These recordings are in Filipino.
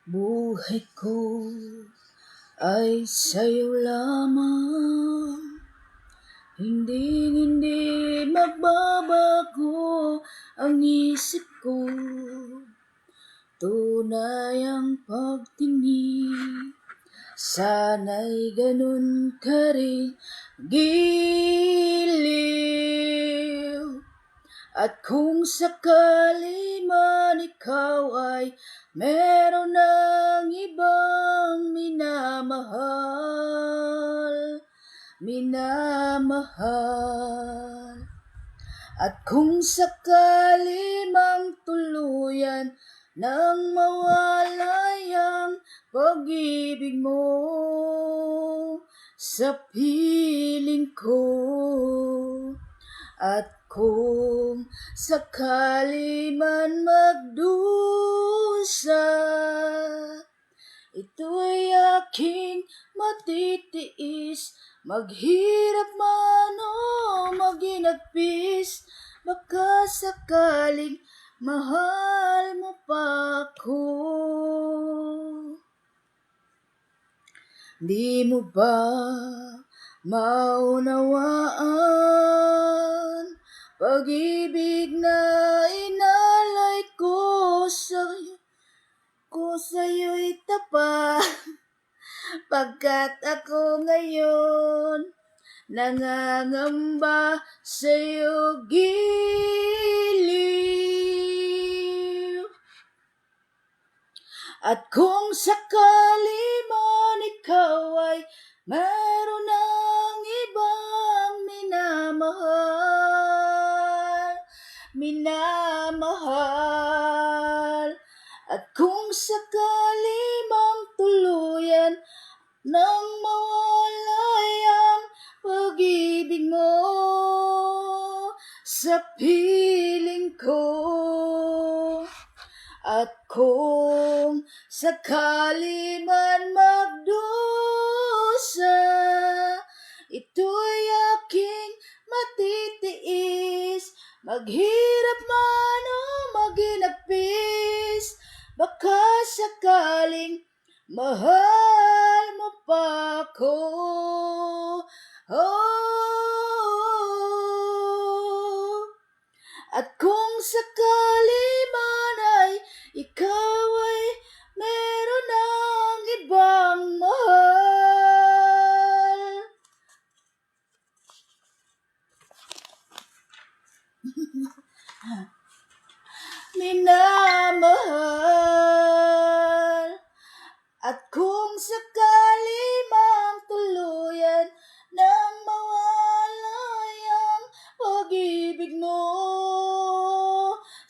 Buhay ko ay sa'yo lamang, hindi magbabago ang isip ko. Tunay ang pagtingin, sana'y ganun ka rin giliw. At kung sakali man ikaw ay meron ng ibang minamahal, at kung sakali mang tuluyan nang mawalay ang pag-ibig mo sa piling ko, at kung sakali man magdusa, ito'y aking matitiis, maghirap man o maginagpis, baka sakaling mahal mo pa ako. Di mo ba maunawaan pag-ibig na inalay ko sa'yo'y tapat, pagkat ako ngayon nangangamba sa'yo giliw. At kung sakali man ikaw ay meron ng ibang minamahal, at kung sakali mang tuluyan nang mawalay ang pag-ibig mo sa piling ko, at kung sakali man magdusa, ito'y aking matitiis, maghirap man o maginagpis, baka sakaling mahal mo pa ako. At kung sakali man ay ikaw ay meron ng ibang minamahal, at kung sakali mang tuluyan nang mawalay ang pag-ibig mo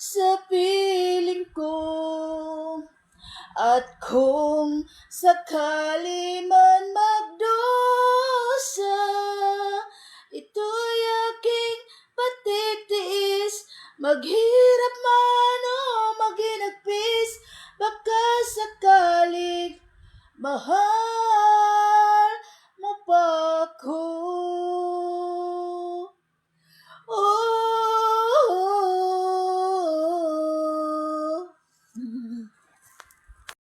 sa piling ko, at kung sakali man magdusa, ito'y aking patitiis, maghirap